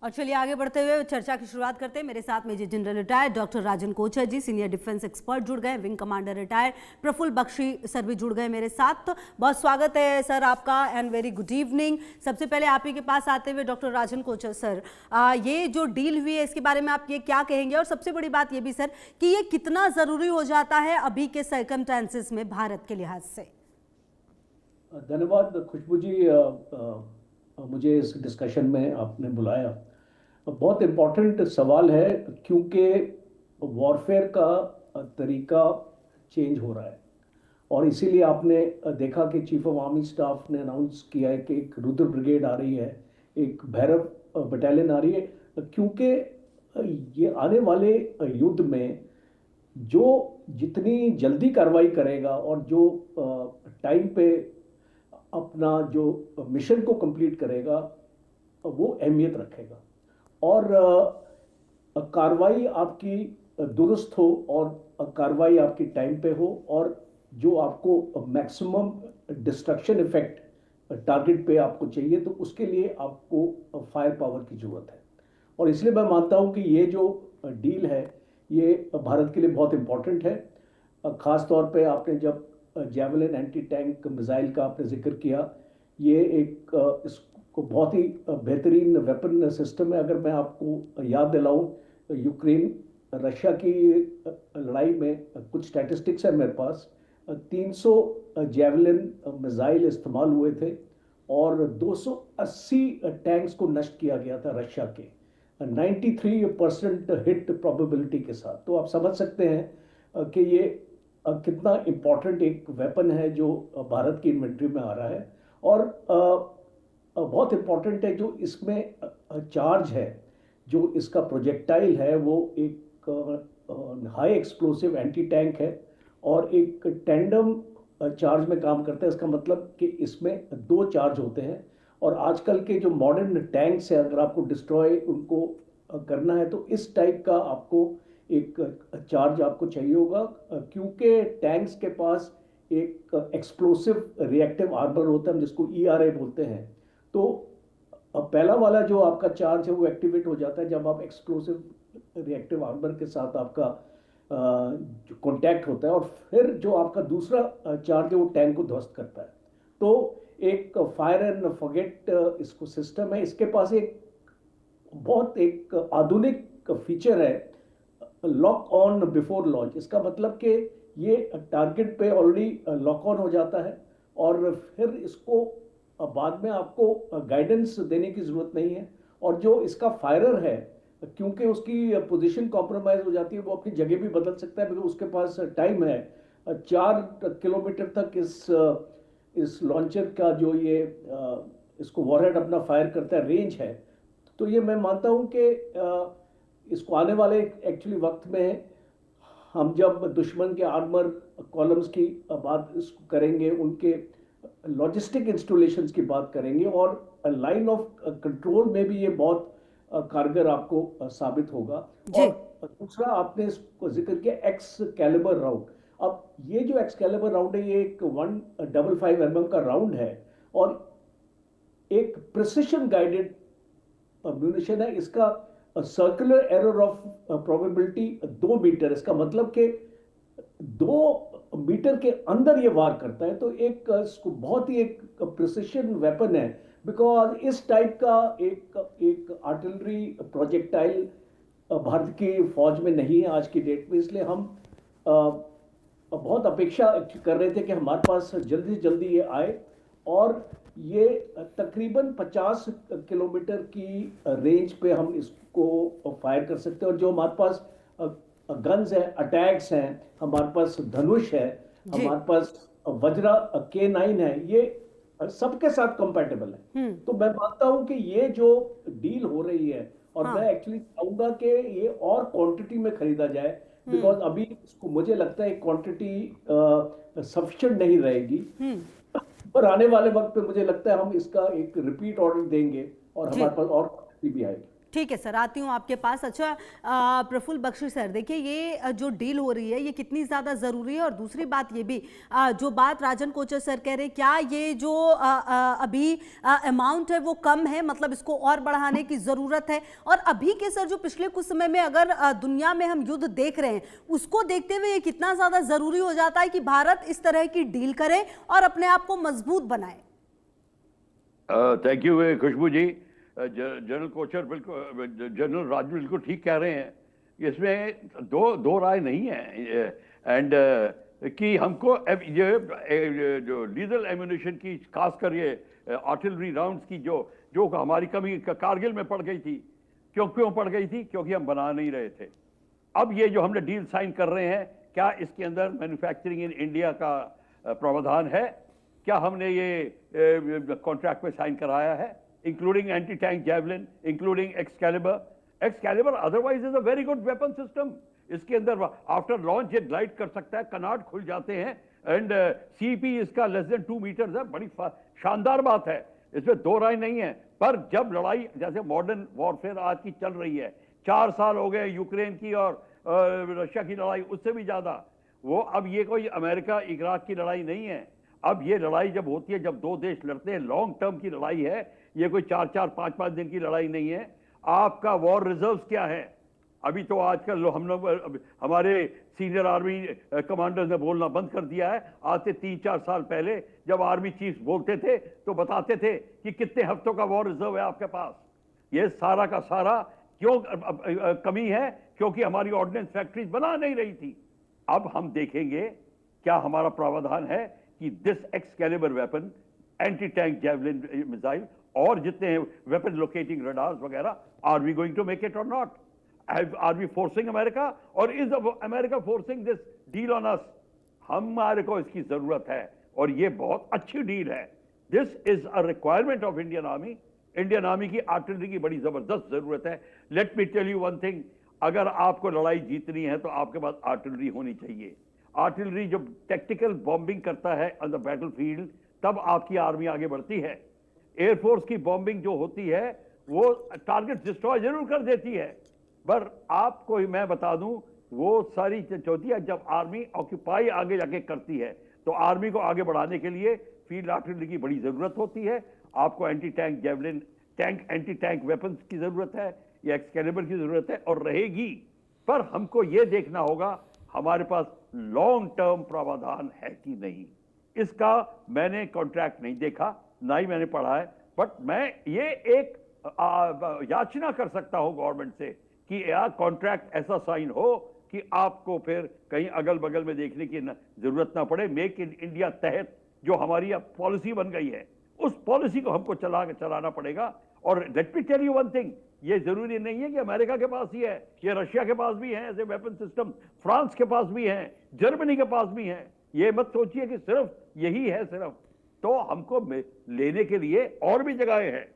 और चलिए आगे बढ़ते हुए चर्चा की शुरुआत करते हैं। मेरे साथ major general retired doctor Rajan Kochar ji, senior defence expert जुड़ गए, wing commander retired Praful Bakshi sir भी जुड़ गए मेरे साथ। तो बहुत स्वागत है सर आपका एंड वेरी गुड इवनिंग। सबसे पहले आप ही के पास आते हुए डॉक्टर राजन कोचर सर, ये जो डील हुई है इसके बारे में आप ये क्या कहेंगे, और सबसे बड़ी बात ये भी सर कि ये कितना ज़रूरी हो जाता है अभी के सर्कमस्टेंसेस में भारत के लिहाज से। धन्यवाद खुशबू जी, मुझे इस डिस्कशन में आपने बुलाया। बहुत इम्पोर्टेंट सवाल है क्योंकि वॉरफेयर का तरीका चेंज हो रहा है और इसीलिए आपने देखा कि चीफ ऑफ आर्मी स्टाफ ने अनाउंस किया है कि एक रुद्र ब्रिगेड आ रही है, एक भैरव बटालियन आ रही है, क्योंकि ये आने वाले युद्ध में जो जितनी जल्दी कार्रवाई करेगा और जो टाइम पे अपना जो मिशन को कंप्लीट करेगा वो अहमियत रखेगा और कार्रवाई आपकी दुरुस्त हो और कार्रवाई आपकी टाइम पे हो और जो आपको मैक्सिमम डिस्ट्रक्शन इफेक्ट टारगेट पे आपको चाहिए, तो उसके लिए आपको फायर पावर की जरूरत है। और इसलिए मैं मानता हूं कि ये जो डील है ये भारत के लिए बहुत इम्पोर्टेंट है। ख़ास तौर पे आपने जब जेवलिन एंटी टैंक मिसाइल का आपने जिक्र किया, ये एक इसको बहुत ही बेहतरीन वेपन सिस्टम है। अगर मैं आपको याद दिलाऊं, यूक्रेन रशिया की लड़ाई में कुछ स्टैटिस्टिक्स है मेरे पास, 300 जेवलिन मिसाइल इस्तेमाल हुए थे और 280 टैंक्स को नष्ट किया गया था रशिया के, 93% हिट प्रोबेबिलिटी के साथ। तो आप समझ सकते हैं कि ये कितना इम्पोर्टेंट एक वेपन है जो भारत की इन्वेंट्री में आ रहा है। और बहुत इम्पोर्टेंट है जो इसमें चार्ज है, जो इसका प्रोजेक्टाइल है वो एक हाई एक्सप्लोसिव एंटी टैंक है और एक टैंडम चार्ज में काम करता है। इसका मतलब कि इसमें दो चार्ज होते हैं और आजकल के जो मॉडर्न टैंक्स है, अगर आपको डिस्ट्रॉय उनको करना है तो इस टाइप का आपको एक चार्ज आपको चाहिए होगा, क्योंकि टैंक्स के पास एक एक्सप्लोसिव रिएक्टिव आर्मर होता है जिसको ERA बोलते हैं। तो पहला वाला जो आपका चार्ज है वो एक्टिवेट हो जाता है जब आप एक्सप्लोसिव रिएक्टिव आर्मर के साथ आपका जो कॉन्टैक्ट होता है, और फिर जो आपका दूसरा चार्ज है वो टैंक को ध्वस्त करता है। तो एक फायर एंड फॉरगेट इसको सिस्टम है। इसके पास एक बहुत एक आधुनिक फीचर है, लॉक ऑन बिफोर लॉन्च। इसका मतलब कि ये टारगेट पे ऑलरेडी लॉक ऑन हो जाता है और फिर इसको बाद में आपको गाइडेंस देने की ज़रूरत नहीं है। और जो इसका फायरर है, क्योंकि उसकी पोजीशन कॉम्प्रोमाइज़ हो जाती है, वो अपनी जगह भी बदल सकता है क्योंकि उसके पास टाइम है 4 किलोमीटर तक इस लॉन्चर का जो ये इसको वॉरहेड अपना फायर करता है, रेंज है। तो ये मैं मानता हूँ कि इसको आने वाले एक्चुअली वक्त में हम जब दुश्मन के आर्मर कॉलम्स की बात इसको करेंगे, उनके लॉजिस्टिक इंस्टॉलेशंस की बात करेंगे और लाइन ऑफ कंट्रोल में भी ये बहुत कारगर आपको साबित होगा। और दूसरा आपने इसको जिक्र किया एक्सकैलिबर राउंड। अब ये जो एक्सकैलिबर राउंड है ये एक 155 mm का राउंड है और एक प्रिसिशन गाइडेड म्यूनिशन है। इसका circular error of probability 2 metre, इसका मतलब कि 2 मीटर के अंदर ये वार करता है। तो एक इसको बहुत ही एक प्रिसिशन वेपन है, बिकॉज इस टाइप का एक आर्टिलरी प्रोजेक्टाइल भारत की फौज में नहीं है आज की डेट में। इसलिए हम बहुत अपेक्षा कर रहे थे कि हमारे पास जल्दी से जल्दी ये आए और ये तकरीबन 50 किलोमीटर की रेंज पे हम इसको फायर कर सकते हैं। और जो हमारे पास गन्स हैं, अटैक्स हैं, हमारे पास धनुष है, हमारे पास वज्रा K9 है, ये सबके साथ कंपैटिबल है। तो मैं मानता हूं कि ये जो डील हो रही है, और मैं एक्चुअली चाहूंगा कि ये और क्वांटिटी में खरीदा जाए, बिकॉज अभी इसको मुझे लगता है क्वांटिटी सफिशिएंट नहीं रहेगी। पर आने वाले वक्त पे मुझे लगता है हम इसका एक रिपीट ऑर्डर देंगे और हमारे पास और क्वांटिटी भी आएगी। ठीक है सर, आती हूँ आपके पास। अच्छा प्रफुल्ल बख्शी सर, देखिए ये जो डील हो रही है ये कितनी ज़्यादा ज़रूरी है, और दूसरी बात ये भी जो बात राजन कोचर सर कह रहे हैं, क्या ये जो अभी अमाउंट है वो कम है, मतलब इसको और बढ़ाने की ज़रूरत है? और अभी के सर जो पिछले कुछ समय में अगर दुनिया में हम युद्ध देख रहे हैं, उसको देखते हुए ये कितना ज़्यादा ज़रूरी हो जाता है कि भारत इस तरह की डील करे और अपने आप को मजबूत बनाए? Thank you Khushboo ji. General Kochar बिल्कुल, जनरल राज बिल्कुल ठीक कह रहे हैं। इसमें दो राय नहीं है। एंड कि हमको ये जो डीजल एम्यूनिशन की, खासकर ये आर्टिलरी राउंड्स की जो हमारी कमी कारगिल में पड़ गई थी। क्यों पड़ गई थी? क्योंकि हम बना नहीं रहे थे। अब ये जो हमने डील साइन कर रहे हैं, क्या इसके अंदर मैन्युफैक्चरिंग इन इंडिया का प्रावधान है? क्या हमने ये कॉन्ट्रैक्ट में साइन कराया है, including anti tank javelin, including Excalibur otherwise is a very good weapon system. इसके अंदर आफ्टर लॉन्च ये ग्लाइड कर सकता है, कनाट खुल जाते हैं, एंड सीपी इसका लेस देन 2 मीटर्स है। बड़ी शानदार बात है, इसमें दो राय नहीं है। पर जब लड़ाई जैसे मॉडर्न वॉरफेयर आज की चल रही है, 4 साल हो गए यूक्रेन की और रशिया की लड़ाई, उससे भी ज्यादा। वो अब ये कोई अमेरिका इराक की लड़ाई नहीं है। अब ये लड़ाई जब होती है, जब दो देश लड़ते हैं, लॉन्ग टर्म की लड़ाई है। ये कोई 4-4, 5-5 दिन की लड़ाई नहीं है। आपका वॉर रिजर्व क्या है? अभी तो आजकल हम लोग, हमारे सीनियर आर्मी कमांडर्स ने बोलना बंद कर दिया है। आज से 3-4 साल पहले जब आर्मी चीफ्स बोलते थे तो बताते थे कि कितने हफ्तों का वॉर रिजर्व है आपके पास। ये सारा का सारा क्यों कमी है? क्योंकि हमारी ऑर्डिनेंस फैक्ट्रीज बना नहीं रही थी। अब हम देखेंगे क्या हमारा प्रावधान है कि this Excalibur weapon, anti tank javelin missile और जितने वेपन लोकेटिंग रडार्स वगैरह, are we going to make it or not? Are we forcing America, or is America forcing this deal on us? हमारे को इसकी जरूरत है और ये बहुत अच्छी डील है। This is a requirement of Indian army. Indian army की आर्टिलरी की बड़ी जबरदस्त जरूरत है। Let me tell you one thing, अगर आपको लड़ाई जीतनी है तो आपके पास आर्टिलरी होनी चाहिए। आर्टिलरी जब टैक्टिकल बॉम्बिंग करता है ऑन द बैटलफील्ड, तब आपकी आर्मी आगे बढ़ती है। एयरफोर्स की बॉम्बिंग जो होती है वो टारगेट डिस्ट्रॉय जरूर कर देती है, पर आपको मैं बता दूं, वो सारी होती है जब आर्मी ऑक्यूपाई आगे जाके करती है। तो आर्मी को आगे बढ़ाने के लिए फील्ड आर्टिलरी की बड़ी जरूरत होती है। आपको anti tank javelin, anti tank weapons की जरूरत है, या एक्सकैलिबर की जरूरत है और रहेगी। पर हमको ये देखना होगा हमारे पास लॉन्ग टर्म प्रावधान है कि नहीं। इसका मैंने कॉन्ट्रैक्ट नहीं देखा, ना ही मैंने पढ़ा है, बट मैं ये एक याचना कर सकता हूं गवर्नमेंट से कि यार कॉन्ट्रैक्ट ऐसा साइन हो कि आपको फिर कहीं अगल बगल में देखने की जरूरत ना पड़े। मेक इन इंडिया तहत जो हमारी अब पॉलिसी बन गई है, उस पॉलिसी को हमको चलाना पड़ेगा। और let me tell you one thing, ये जरूरी नहीं है कि अमेरिका के पास ही है, ये रशिया के पास भी है ऐसे वेपन सिस्टम, फ्रांस के पास भी हैं, जर्मनी के पास भी हैं। ये मत सोचिए कि सिर्फ यही है सिर्फ। तो हमको लेने के लिए और भी जगहें हैं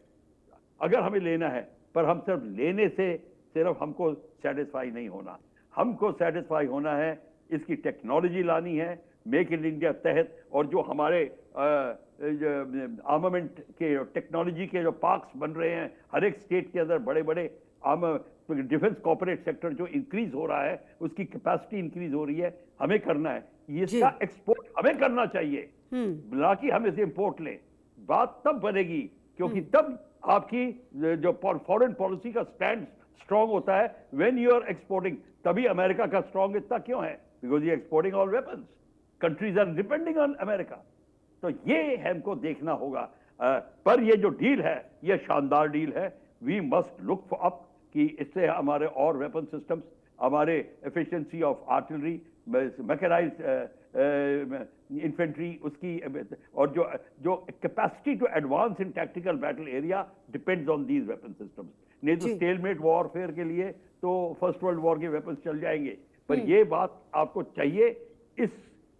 अगर हमें लेना है, पर हम सिर्फ लेने से सिर्फ हमको सेटिस्फाई नहीं होना। हमको सेटिस्फाई होना है, इसकी टेक्नोलॉजी लानी है मेक इन इंडिया तहत। और जो हमारे आर्मामेंट के टेक्नोलॉजी के जो पार्क्स बन रहे हैं हर एक स्टेट के अंदर, बड़े बड़े डिफेंस कॉर्पोरेट सेक्टर जो इंक्रीज हो रहा है, उसकी कैपेसिटी इंक्रीज हो रही है, हमें करना है। इसका एक्सपोर्ट हमें करना चाहिए, ना कि हम इसे इंपोर्ट लें। बात तब बनेगी क्योंकि तब आपकी जो फॉरेन पॉलिसी का स्टैंड स्ट्रांग होता है व्हेन यू आर एक्सपोर्टिंग। तभी अमेरिका का स्ट्रांग इतना क्यों है? Because you exporting all weapons, countries are depending on America. तो ये हमको देखना होगा। पर ये जो डील है ये शानदार डील है। वी मस्ट लुक अप कि इससे हमारे और वेपन सिस्टम्स, हमारे efficiency of artillery, mechanised infantry, उसकी और जो capacity to advance in tactical battle area depends on these weapon systems. नहीं तो स्टेलमेट वॉरफेयर के लिए तो फर्स्ट वर्ल्ड वॉर के वेपन्स चल जाएंगे। पर ये बात आपको चाहिए इस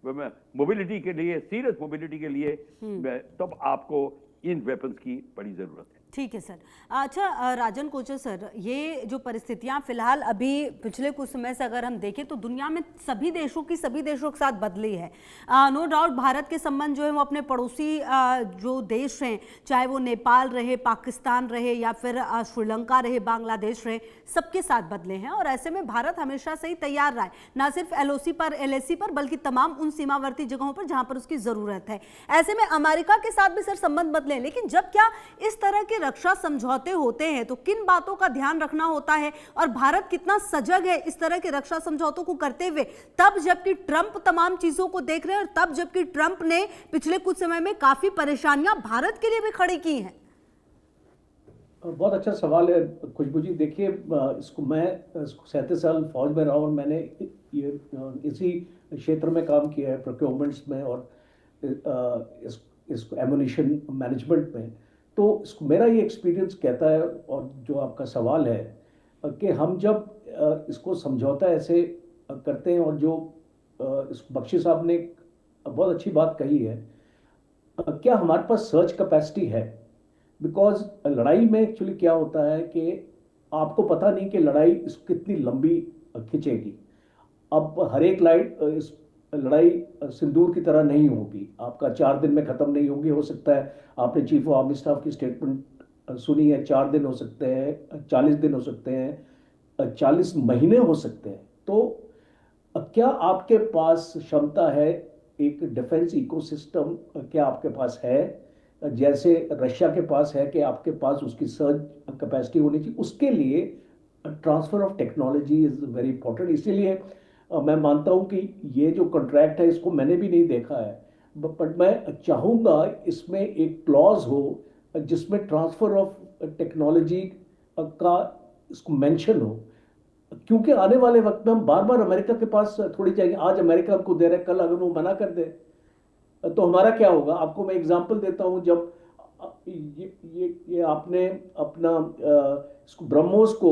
मोबिलिटी के लिए, सीरियस मोबिलिटी के लिए, तब आपको इन वेपन्स की बड़ी जरूरत है। ठीक है सर। अच्छा राजन कोचर सर, ये जो परिस्थितियां फिलहाल अभी पिछले कुछ समय से अगर हम देखें तो दुनिया में सभी देशों के साथ बदली है। नो डाउट भारत के संबंध जो है वो अपने पड़ोसी जो देश हैं, चाहे वो नेपाल रहे, पाकिस्तान रहे या फिर श्रीलंका रहे, बांग्लादेश रहे, सबके साथ बदले हैं। और ऐसे में भारत हमेशा से ही तैयार रहा है, ना सिर्फ एलओसी पर, एलएसी पर, बल्कि तमाम उन सीमावर्ती जगहों पर जहां पर उसकी जरूरत है। ऐसे में अमेरिका के साथ भी सर संबंध बदले, लेकिन जब क्या इस तरह के रक्षा समझौते होते हैं तो किन बातों का ध्यान रखना होता है और भारत कितना सजग है इस तरह के रक्षा समझौतों को करते हुए, तब जबकि ट्रंप तमाम चीजों को देख रहे हैं और तब जबकि ट्रंप ने पिछले कुछ समय में काफी परेशानियां भारत के लिए भी खड़ी की हैं। बहुत अच्छा सवाल है खुशबू जी। देखिए, इसको मैं 37 साल फौज में रहा और मैंने ये इसी क्षेत्र में काम किया है, प्रोक्योरमेंट्स में और इसको एमुनिशन मैनेजमेंट में। तो मेरा ये एक्सपीरियंस कहता है, और जो आपका सवाल है कि हम जब इसको समझौता ऐसे करते हैं, और जो बख्शी साहब ने बहुत अच्छी बात कही है, क्या हमारे पास सर्च कैपेसिटी है? बिकॉज लड़ाई में एक्चुअली क्या होता है कि आपको पता नहीं कि लड़ाई कितनी लंबी खिंचेगी। अब हर एक लड़ाई सिंदूर की तरह नहीं होगी, आपका 4 दिन में ख़त्म नहीं होगी। हो सकता है, आपने चीफ ऑफ आर्मी स्टाफ की स्टेटमेंट सुनी है, 4 दिन हो सकते हैं, 40 दिन हो सकते हैं, 40 महीने हो सकते हैं। तो क्या आपके पास क्षमता है, एक डिफेंस इकोसिस्टम क्या आपके पास है, जैसे रशिया के पास है, कि आपके पास उसकी सर्च कैपेसिटी होनी चाहिए? उसके लिए transfer of technology is very important. इसीलिए मैं मानता हूं कि ये जो कॉन्ट्रैक्ट है, इसको मैंने भी नहीं देखा है, बट मैं चाहूँगा इसमें एक क्लॉज हो जिसमें ट्रांसफ़र ऑफ टेक्नोलॉजी का इसको मेंशन हो, क्योंकि आने वाले वक्त में हम बार बार अमेरिका के पास थोड़ी जाएंगे। आज अमेरिका हमको दे रहे, कल अगर वो मना कर दे तो हमारा क्या होगा? आपको मैं एग्जांपल देता हूं। जब ये आपने अपना इसको ब्रह्मोस को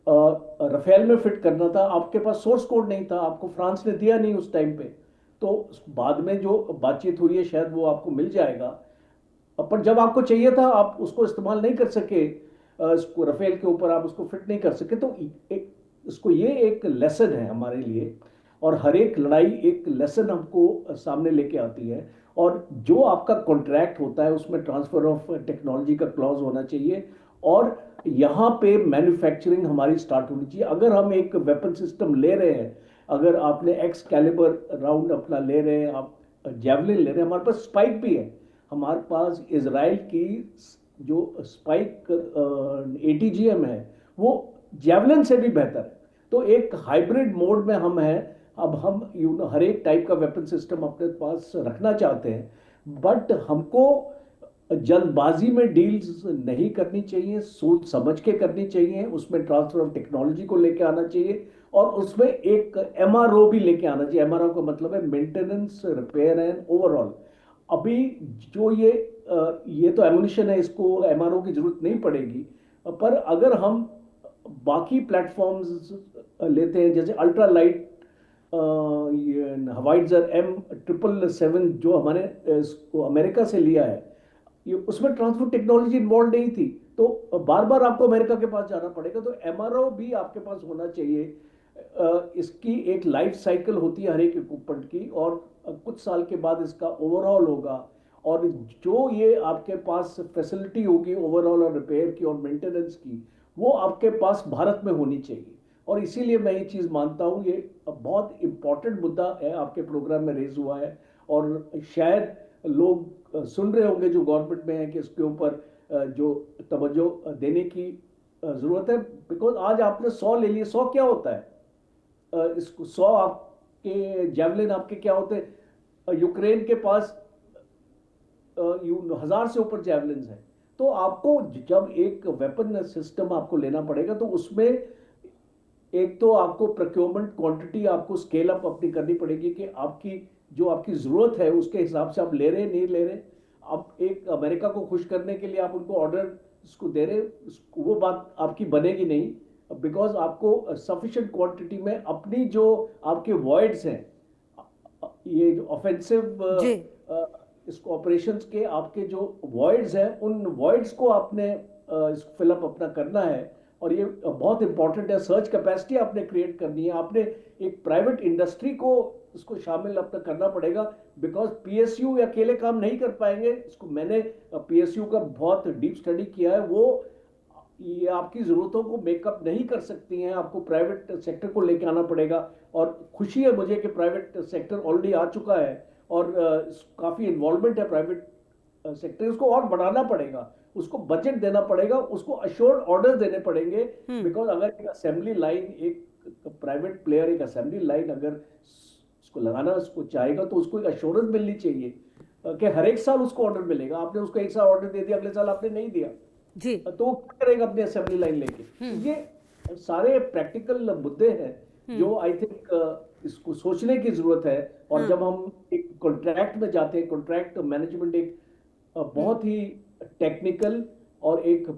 रफेल में फिट करना था, आपके पास सोर्स कोड नहीं था, आपको फ्रांस ने दिया नहीं उस टाइम पे। तो बाद में जो बातचीत हुई है शायद वो आपको मिल जाएगा, पर जब आपको चाहिए था आप उसको इस्तेमाल नहीं कर सके, इसको रफेल के ऊपर आप उसको फिट नहीं कर सके। तो इसको ये एक लेसन है हमारे लिए, और हर एक लड़ाई एक लेसन हमको सामने लेके आती है। और जो आपका कॉन्ट्रैक्ट होता है उसमें ट्रांसफर ऑफ टेक्नोलॉजी का क्लॉज होना चाहिए, और यहाँ पे मैन्युफैक्चरिंग हमारी स्टार्ट होनी चाहिए। अगर हम एक वेपन सिस्टम ले रहे हैं, अगर आपने एक्स कैलिबर राउंड अपना ले रहे हैं, आप जेवलिन ले रहे हैं, हमारे पास स्पाइक भी है। हमारे पास इजराइल की जो स्पाइक ATGM है वो जेवलिन से भी बेहतर है। तो एक हाइब्रिड मोड में हम हैं। अब हम हर एक टाइप का वेपन सिस्टम अपने पास रखना चाहते हैं, बट हमको जल्दबाजी में डील्स नहीं करनी चाहिए, सोच समझ के करनी चाहिए। उसमें ट्रांसफर ऑफ टेक्नोलॉजी को लेके आना चाहिए, और उसमें एक MRO भी लेके आना चाहिए। MRO का मतलब है मेंटेनेंस, रिपेयर एंड ओवरऑल। अभी जो ये तो एमुनिशन है, इसको MRO की जरूरत नहीं पड़ेगी, पर अगर हम बाकी प्लेटफॉर्म्स लेते हैं, जैसे अल्ट्रा लाइट हवाइजर M777 जो हमने इसको अमेरिका से लिया है, उसमें ट्रांसफर टेक्नोलॉजी इन्वॉल्व नहीं थी, तो बार बार आपको अमेरिका के पास जाना पड़ेगा। तो MRO भी आपके पास होना चाहिए। इसकी एक लाइफ साइकिल होती है हर एक इक्विपमेंट की, और कुछ साल के बाद इसका ओवरऑल होगा, और जो ये आपके पास फैसिलिटी होगी ओवरऑल और रिपेयर की और मेंटेनेंस की, वो आपके पास भारत में होनी चाहिए। और इसीलिए मैं ये चीज़ मानता हूँ, ये बहुत इम्पॉर्टेंट मुद्दा है, आपके प्रोग्राम में रेज हुआ है, और शायद लोग सुन रहे होंगे जो गवर्नमेंट में है कि इसके ऊपर जो तवज्जो देने की ज़रूरत है। बिकॉज आज आपने 100 ले लिए, 100 क्या होता है? इसको 100 आपके जेवलिन आपके क्या होते हैं? यूक्रेन के पास 1000 से ऊपर जेवलिन हैं। तो आपको जब एक वेपन सिस्टम आपको लेना पड़ेगा, तो उसमें एक तो आपको प्रोक्योरमेंट क्वांटिटी आपको स्केल अप अपनी करनी पड़ेगी कि आपकी जो आपकी ज़रूरत है उसके हिसाब से आप ले रहे नहीं ले रहे। आप एक अमेरिका को खुश करने के लिए आप उनको ऑर्डर इसको दे रहे, वो बात आपकी बनेगी नहीं, बिकॉज आपको सफिशिएंट क्वांटिटी में अपनी जो आपके वॉइड्स हैं, ये जो ऑफेंसिव इसको ऑपरेशंस के आपके जो वॉइड्स हैं उन वॉइड्स को आपने फिलअप अपना करना है। और ये बहुत इंपॉर्टेंट है, सर्च कैपेसिटी आपने क्रिएट करनी है, आपने एक प्राइवेट इंडस्ट्री को इसको शामिल अपना करना पड़ेगा, बिकॉज पीएसयू अकेले काम नहीं कर पाएंगे। इसको मैंने पीएसयू का बहुत डीप स्टडी किया है, वो ये आपकी ज़रूरतों को मेकअप नहीं कर सकती हैं, आपको प्राइवेट सेक्टर को लेके आना पड़ेगा। और खुशी है मुझे कि प्राइवेट सेक्टर ऑलरेडी आ चुका है और काफ़ी इन्वॉल्वमेंट है प्राइवेट सेक्टर, उसको और बढ़ाना पड़ेगा, उसको बजट देना पड़ेगा, उसको अश्योर्ड ऑर्डर देने पड़ेंगे। बिकॉज अगर एक असेंबली लाइन, एक प्राइवेट प्लेयर एक असेंबली लाइन अगर उसको लगाना उसको चाहेगा तो उसको एक अश्योरेंस मिलनी चाहिए कि हर एक साल उसको ऑर्डर मिलेगा। आपने उसको एक साल ऑर्डर दे दिया, अगले साल आपने नहीं दिया जी, तो वो क्या करेगा अपनी असेंबली लाइन लेके। ये सारे प्रैक्टिकल मुद्दे हैं जो आई थिंक इसको सोचने की जरूरत है। और जब हम एक कॉन्ट्रैक्ट में जाते हैं, कॉन्ट्रैक्ट मैनेजमेंट एक बहुत ही टेक्निकल और एक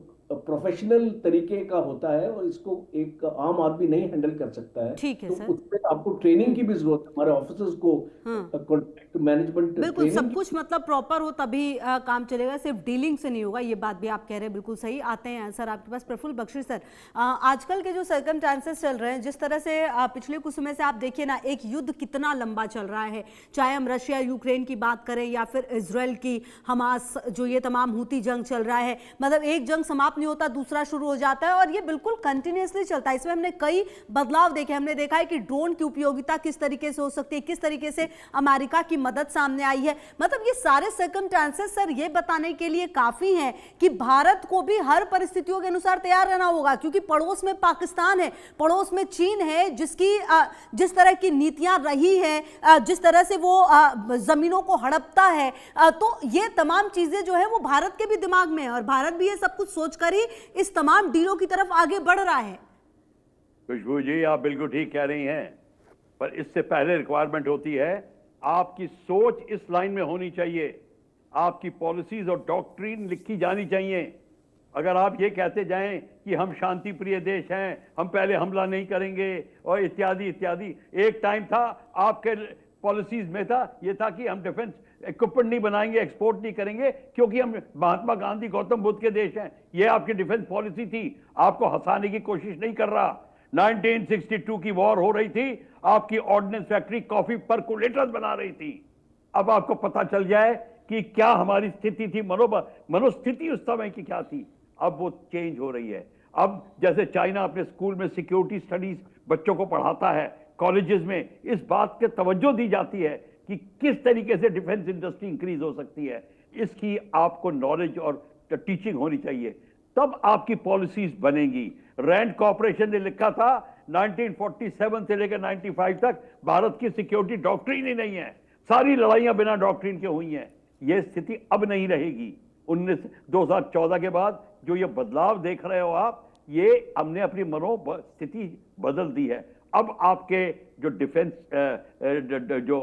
प्रोफेशनल तरीके का होता है और इसको एक आम आदमी नहीं हैंडल कर सकता है। ठीक है तो सर। उसमें आपको ट्रेनिंग की भी जरूरत है, हमारे ऑफिसर्स को कॉन्ट्रैक्ट मैनेजमेंट बिल्कुल सब कुछ मतलब प्रॉपर हो तभी काम चलेगा, सिर्फ डीलिंग से नहीं होगा, ये बात भी आप कह रहे हैं बिल्कुल सही। आते हैं सर आपके पास प्रफुल्ल बख्शी सर, आजकल के जो सर्कमस्टांसेस चल रहे हैं, जिस तरह से पिछले कुछ समय से आप देखिए ना, एक युद्ध कितना लंबा चल रहा है, चाहे हम रशिया यूक्रेन की बात करें या फिर इजराइल की हमास, जो ये तमाम हूती जंग चल रहा है, मतलब एक जंग समाप्त नहीं होता दूसरा शुरू हो जाता है और ये बिल्कुल कंटिन्यूअसली चलता है। इसमें हमने कई बदलाव देखे, हमने देखा है कि ड्रोन की उपयोगिता किस तरीके से हो सकती है, किस तरीके से अमेरिका की मदद सामने आई है। मतलब ये सारे सर्कमस्टांसेस सर ये बताने के लिए काफी हैं कि भारत को भी हर परिस्थितियों के अनुसार तैयार रहना होगा, क्योंकि पड़ोस में पाकिस्तान है, पड़ोस में चीन है, जिसकी जिस तरह की नीतियां रही हैं, जिस तरह से वो जमीनों को हड़पता है, तो ये तमाम चीजें जो है वो भारत के भी दिमाग में है और भारत भी ये सब कुछ सोचकर ही इस तमाम डीलों की तरफ आगे बढ़ रहा है। खुशबू जी आप बिल्कुल ठीक कह रही हैं, पर इससे पहले रिक्वायरमेंट होती है आपकी सोच इस लाइन में होनी चाहिए, आपकी पॉलिसीज और डॉक्ट्रिन लिखी जानी चाहिए। अगर आप ये कहते जाएं कि हम शांति प्रिय देश हैं, हम पहले हमला नहीं करेंगे और इत्यादि इत्यादि, एक टाइम था आपके पॉलिसीज में था ये था कि हम डिफेंस इक्विपमेंट नहीं बनाएंगे, एक्सपोर्ट नहीं करेंगे क्योंकि हम महात्मा गांधी गौतम बुद्ध के देश हैं, ये आपकी डिफेंस पॉलिसी थी। आपको हंसाने की कोशिश नहीं कर रहा। 1962 की वॉर हो रही थी, आपकी ऑर्डिनेंस फैक्ट्री कॉफी परकुलेटर्स बना रही थी। अब आपको पता चल जाए कि क्या हमारी स्थिति थी, मनोस्थिति उस समय की क्या थी। अब वो चेंज हो रही है। अब जैसे चाइना अपने स्कूल में सिक्योरिटी स्टडीज बच्चों को पढ़ाता है, कॉलेजेस में इस बात के तवज्जो दी जाती है कि किस तरीके से डिफेंस इंडस्ट्री इंक्रीज हो सकती है, इसकी आपको नॉलेज और टीचिंग होनी चाहिए, तब आपकी पॉलिसीज बनेंगी। रैंड कॉर्पोरेशन ने लिखा था 1947 से लेकर 95 तक भारत की सिक्योरिटी डॉक्ट्रिन ही नहीं है, सारी लड़ाइयां बिना डॉक्ट्रिन के हुई हैं। यह स्थिति अब नहीं रहेगी। 2014 के बाद जो ये बदलाव देख रहे हो आप, ये हमने अपनी मनोस्थिति बदल दी है। अब आपके जो डिफेंस जो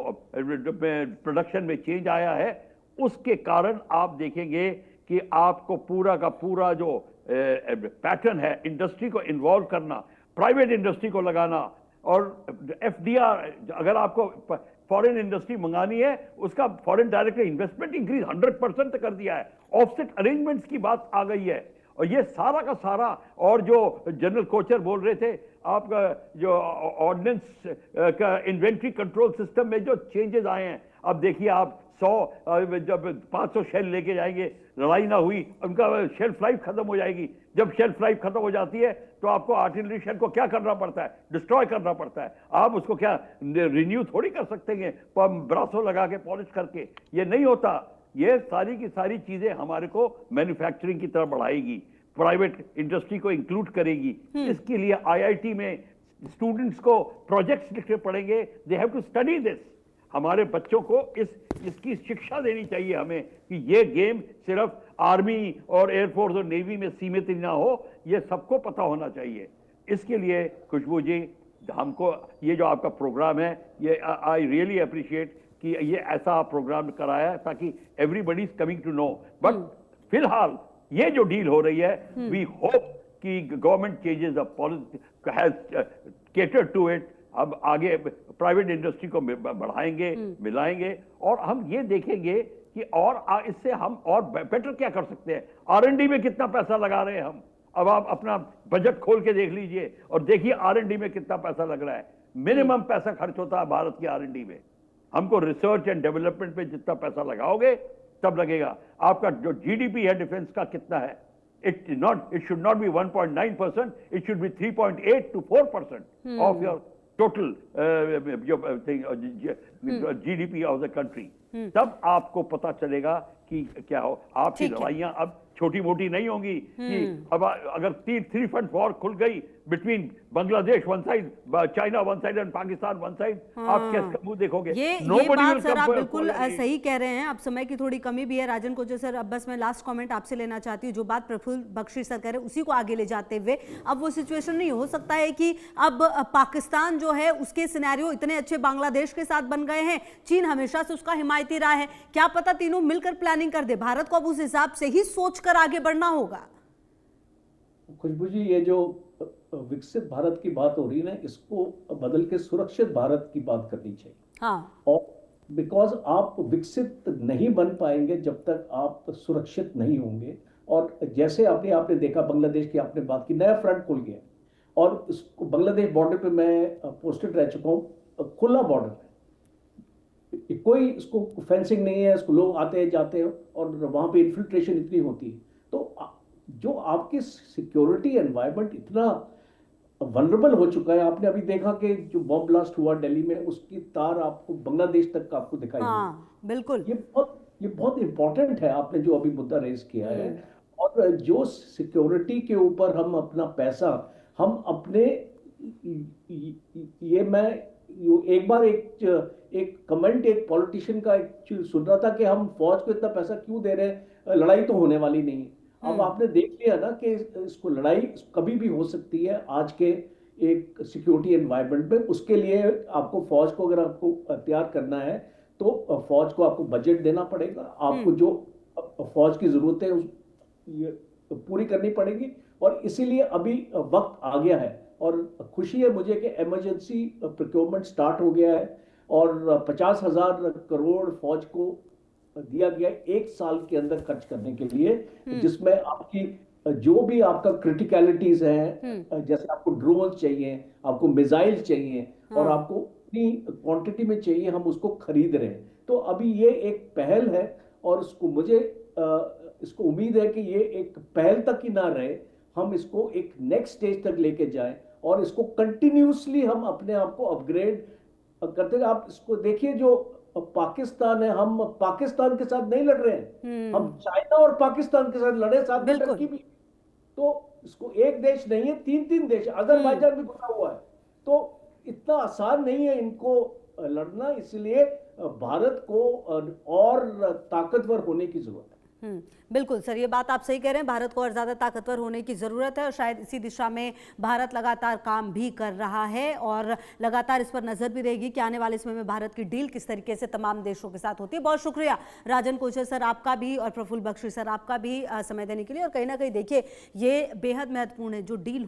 प्रोडक्शन में चेंज आया है, उसके कारण आप देखेंगे कि आपको पूरा का पूरा जो पैटर्न है, इंडस्ट्री को इन्वॉल्व करना, प्राइवेट इंडस्ट्री को लगाना और एफडीआर, अगर आपको फॉरेन इंडस्ट्री मंगानी है उसका फॉरेन डायरेक्ट इन्वेस्टमेंट इंक्रीज 100% कर दिया है। ऑफसेट अरेंजमेंट्स की बात आ गई है और ये सारा का सारा, और जो जनरल कोचर बोल रहे थे, आपका जो ऑर्डिनेंस का इन्वेंट्री कंट्रोल सिस्टम में जो चेंजेस आए हैं, अब देखिए आप 100 जब 500 शेल लेके जाएंगे, लड़ाई ना हुई, उनका शेल्फ लाइफ खत्म हो जाएगी। जब शेल्फ लाइफ खत्म हो जाती है तो आपको आर्टिलरी शेल को क्या करना पड़ता है, डिस्ट्रॉय करना पड़ता है। आप उसको क्या रिन्यू थोड़ी कर सकते हैं ब्रासो लगा के, पॉलिश करके, ये नहीं होता। ये सारी की सारी चीजें हमारे को मैन्युफैक्चरिंग की तरफ बढ़ाएगी, प्राइवेट इंडस्ट्री को इंक्लूड करेगी। इसके लिए आईआईटी में स्टूडेंट्स को प्रोजेक्ट्स लिखने पड़ेंगे, they have to study this. हमारे बच्चों को इसकी शिक्षा देनी चाहिए हमें कि ये गेम सिर्फ आर्मी और एयरफोर्स और नेवी में सीमित ना हो, ये सबको पता होना चाहिए। इसके लिए खुशबू जी, हमको ये जो आपका प्रोग्राम है, ये आई रियली अप्रिशिएट कि ये ऐसा प्रोग्राम कराया ताकि everybody is coming to know. But फिलहाल ये जो डील हो रही है, वी होप कि government changes the policy has catered to it. अब आगे प्राइवेट इंडस्ट्री को बढ़ाएंगे, मिलाएंगे और हम ये देखेंगे कि कि और इससे हम और बेटर क्या कर सकते हैं। R&D में कितना पैसा लगा रहे हैं हम, अब आप अपना बजट खोल के देख लीजिए और देखिए R&D में कितना पैसा लग रहा है। मिनिमम पैसा खर्च होता है भारत की R&D में। हमको रिसर्च एंड डेवलपमेंट पे जितना पैसा लगाओगे तब लगेगा। आपका जो GDP है डिफेंस का कितना है, it should not be 1.9%, it should be 3.8 to 4% of your total GDP of the country। तब आपको पता चलेगा कि क्या हो। आपकी ठीक है। लड़ाइयां अब छोटी मोटी नहीं होंगी कि अब अगर 3 front वॉर खुल गई between Bangladesh one side, China one side and Pakistan one side, आप कैसे मुंह देखोगे। ये Nobody बात will सर come आप for- बिल्कुल for- सही कह रहे हैं। अब समय की थोड़ी कमी भी है। राजन कोचर सर, अब बस मैं लास्ट कमेंट आपसे लेना चाहती हूँ। जो बात प्रफुल्ल बख्शी सर कह रहे हैं उसी को आगे ले जाते हुए, अब वो सिचुएशन नहीं हो सकता है कि अब पाकिस्तान जो है उसके सिनेरियो इतने अच्छे बांग्लादेश के साथ बन गए हैं, चीन हमेशा से उसका हिमायती रहा है, क्या पता तीनों मिलकर प्लानिंग कर दे। भारत को अब उस हिसाब से ही सोचकर आगे बढ़ना होगा। खुशबू जी, ये जो विकसित भारत की बात हो रही है ना, इसको बदल के सुरक्षित भारत की बात करनी चाहिए। हाँ, और बिकॉज आप विकसित नहीं बन पाएंगे जब तक आप सुरक्षित नहीं होंगे। और जैसे आपने देखा बांग्लादेश की आपने बात की, नया फ्रंट खुल गया और इसको बांग्लादेश बॉर्डर पे मैं पोस्टेड रह चुका हूँ, खुला बॉर्डर है, कोई इसको फेंसिंग नहीं है, इसको लोग आते हैं जाते हैं और वहाँ पे इन्फिल्ट्रेशन इतनी होती है। तो जो आपकी सिक्योरिटी एनवायरनमेंट इतना वनरेबल हो चुका है, आपने अभी देखा कि जो बॉम्ब ब्लास्ट हुआ दिल्ली में, उसकी तार आपको बांग्लादेश तक आपको दिखाई हाँ, बिल्कुल। ये बहुत इंपॉर्टेंट है आपने जो अभी मुद्दा रेज किया है। और जो सिक्योरिटी के ऊपर हम अपना पैसा, हम अपने ये मैं एक बार एक कमेंट एक पॉलिटिशियन का सुन रहा था कि हम फौज को इतना पैसा क्यों दे रहे हैं, लड़ाई तो होने वाली नहीं है। अब आपने देख लिया ना कि इसको लड़ाई कभी भी हो सकती है आज के एक सिक्योरिटी एनवायरनमेंट में। उसके लिए आपको फौज को अगर आपको तैयार करना है तो फौज को आपको बजट देना पड़ेगा, आपको जो फौज की जरूरत है ये पूरी करनी पड़ेगी। और इसीलिए अभी वक्त आ गया है और खुशी है मुझे कि इमरजेंसी प्रोक्योरमेंट स्टार्ट हो गया है और 50,000 करोड़ फौज को दिया गया एक साल के अंदर खर्च करने के लिए, जिसमें आपकी जो भी आपका क्रिटिकलिटीज हैं, जैसे आपको ड्रोन चाहिए, आपको मिसाइल चाहिए और आपको इतनी क्वांटिटी में चाहिए, हम उसको खरीद रहे हैं। तो अभी ये एक पहल है और इसको उम्मीद है कि ये एक पहल तक ही ना रहे, हम इसको एक नेक्स्ट स्टेज तक लेके जाएं और इसको कंटिन्यूसली हम अपने आप को अपग्रेड करते हैं। आप इसको देखिए, जो पाकिस्तान है, हम पाकिस्तान के साथ नहीं लड़ रहे हैं, हम चाइना और पाकिस्तान के साथ लड़े, साथ में टर्की भी। तो इसको एक देश नहीं है, 3 देश, अजरबैजान भी घुसा हुआ है। तो इतना आसान नहीं है इनको लड़ना, इसलिए भारत को और ताकतवर होने की जरूरत है। बिल्कुल सर, ये बात आप सही कह रहे हैं। भारत को और ज़्यादा ताकतवर होने की ज़रूरत है और शायद इसी दिशा में भारत लगातार काम भी कर रहा है और लगातार इस पर नज़र भी रहेगी कि आने वाले समय में भारत की डील किस तरीके से तमाम देशों के साथ होती है। बहुत शुक्रिया राजन कोचर सर आपका भी और प्रफुल्ल बख्शी सर आपका भी समय देने के लिए। और कहीं ना कहीं देखिए, ये बेहद महत्वपूर्ण है जो डील